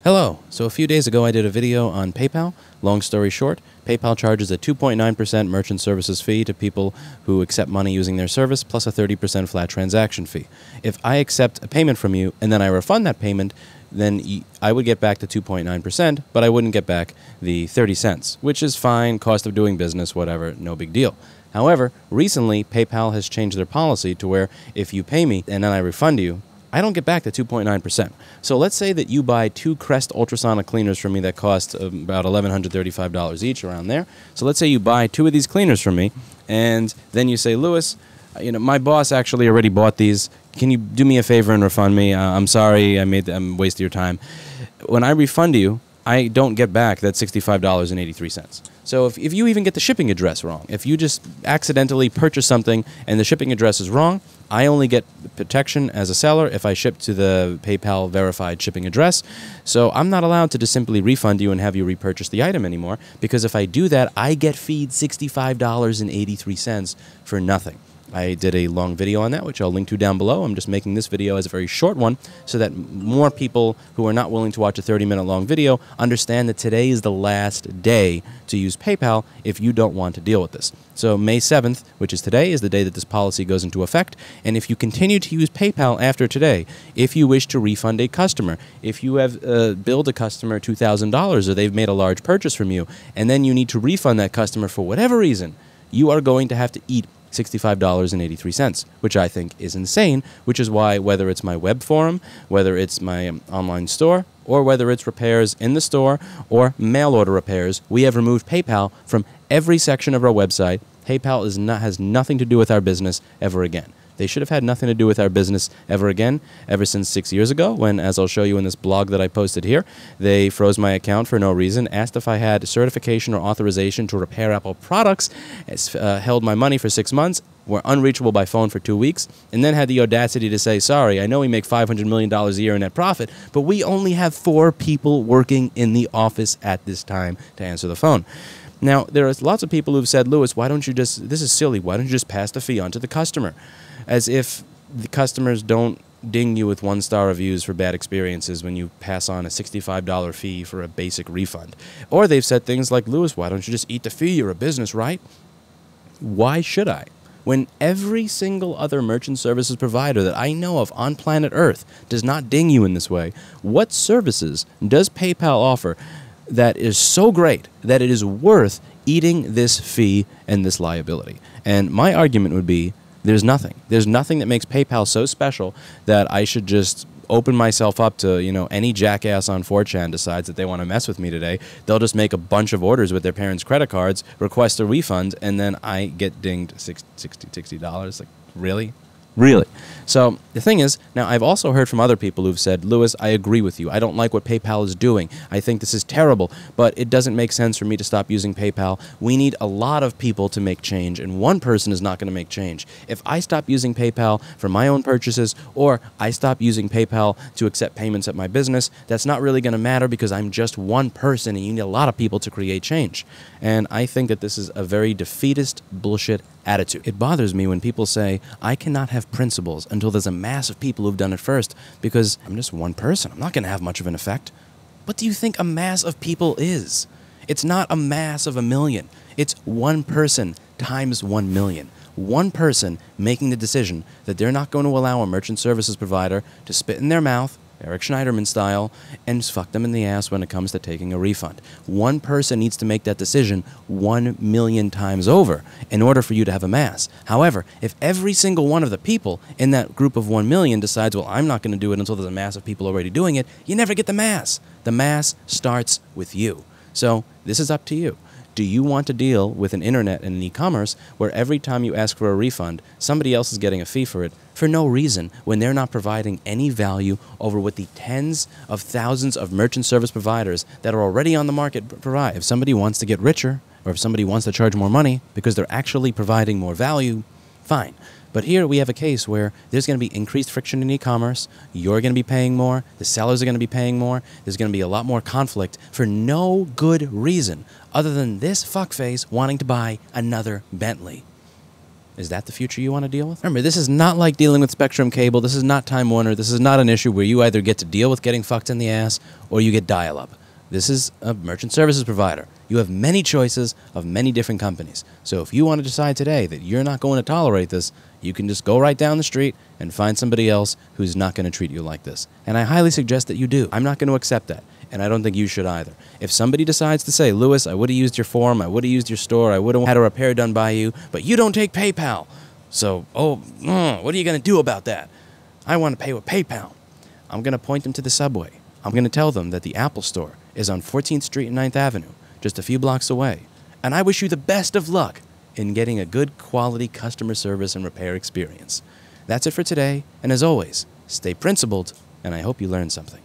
Hello. So a few days ago I did a video on PayPal. Long story short, PayPal charges a 2.9% merchant services fee to people who accept money using their service, plus a 30% flat transaction fee. If I accept a payment from you and then I refund that payment, then I would get back the 2.9%, but I wouldn't get back the 30 cents, which is fine, cost of doing business, whatever, no big deal. However, recently PayPal has changed their policy to where if you pay me and then I refund you, I don't get back the 2.9%. So let's say that you buy 2 Crest ultrasonic cleaners from me that cost about $1,135 each, around there. So let's say you buy 2 of these cleaners from me, and then you say, Louis, my boss actually already bought these. Can you do me a favor and refund me? I'm sorry, I'm wasting your time. When I refund you, I don't get back that $65.83. So if you even get the shipping address wrong, if you just accidentally purchase something and the shipping address is wrong, I only get protection as a seller if I ship to the PayPal verified shipping address. So I'm not allowed to just simply refund you and have you repurchase the item anymore, because if I do that, I get feed $65.83 for nothing. I did a long video on that, which I'll link to down below. I'm just making this video as a very short one so that more people who are not willing to watch a 30-minute long video understand that today is the last day to use PayPal if you don't want to deal with this. So May 7th, which is today, is the day that this policy goes into effect. And if you continue to use PayPal after today, if you wish to refund a customer, if you have billed a customer $2,000 or they've made a large purchase from you, and then you need to refund that customer for whatever reason, you are going to have to eat $65.83, which I think is insane, which is why whether it's my web forum, whether it's my online store, or whether it's repairs in the store or mail order repairs, we have removed PayPal from every section of our website. PayPal has nothing to do with our business ever again. They should have had nothing to do with our business ever again, ever since 6 years ago when, as I'll show you in this blog that I posted here, they froze my account for no reason, asked if I had certification or authorization to repair Apple products, held my money for 6 months, were unreachable by phone for 2 weeks, and then had the audacity to say, sorry, I know we make $500 million a year in net profit, but we only have 4 people working in the office at this time to answer the phone. Now, there are lots of people who've said, Louis, why don't you just, this is silly, why don't you just pass the fee on to the customer? As if the customers don't ding you with 1-star reviews for bad experiences when you pass on a $65 fee for a basic refund. Or they've said things like, Louis, why don't you just eat the fee? You're a business, right? Why should I? When every single other merchant services provider that I know of on planet Earth does not ding you in this way, what services does PayPal offer that is so great that it is worth eating this fee and this liability? And my argument would be, there's nothing. There's nothing that makes PayPal so special that I should just open myself up to, any jackass on 4chan decides that they want to mess with me today. They'll just make a bunch of orders with their parents' credit cards, request a refund, and then I get dinged $60. Like, really? Really? So the thing is, now I've also heard from other people who've said, Louis, I agree with you. I don't like what PayPal is doing. I think this is terrible, but it doesn't make sense for me to stop using PayPal. We need a lot of people to make change, and one person is not going to make change. If I stop using PayPal for my own purchases, or I stop using PayPal to accept payments at my business, that's not really going to matter because I'm just one person, and you need a lot of people to create change. And I think that this is a very defeatist bullshit attitude. It bothers me when people say, I cannot have principles until there's a mass of people who've done it first, because I'm just one person. I'm not going to have much of an effect. What do you think a mass of people is? It's not a mass of 1 million. It's one person times 1 million. One person making the decision that they're not going to allow a merchant services provider to spit in their mouth, Eric Schneiderman style, and fuck them in the ass when it comes to taking a refund. One person needs to make that decision 1 million times over in order for you to have a mass. However, if every single one of the people in that group of 1 million decides, well, I'm not going to do it until there's a mass of people already doing it, you never get the mass. The mass starts with you. So this is up to you. Do you want to deal with an internet and an e-commerce where every time you ask for a refund, somebody else is getting a fee for it for no reason when they're not providing any value over what the tens of thousands of merchant service providers that are already on the market provide? If somebody wants to get richer, or if somebody wants to charge more money because they're actually providing more value, fine. But here we have a case where there's going to be increased friction in e-commerce, you're going to be paying more, the sellers are going to be paying more, there's going to be a lot more conflict for no good reason other than this fuckface wanting to buy another Bentley. Is that the future you want to deal with? Remember, this is not like dealing with Spectrum Cable. This is not Time Warner. This is not an issue where you either get to deal with getting fucked in the ass or you get dial-up. This is a merchant services provider. You have many choices of many different companies. So if you want to decide today that you're not going to tolerate this, you can just go right down the street and find somebody else who's not going to treat you like this. And I highly suggest that you do. I'm not going to accept that. And I don't think you should either. If somebody decides to say, Louis, I would have used your form, I would have used your store, I would have had a repair done by you, but you don't take PayPal. So, what are you going to do about that? I want to pay with PayPal. I'm going to point them to the subway. I'm going to tell them that the Apple Store is on 14th Street and 9th Avenue, just a few blocks away. And I wish you the best of luck in getting a good quality customer service and repair experience. That's it for today, and as always, stay principled, and I hope you learned something.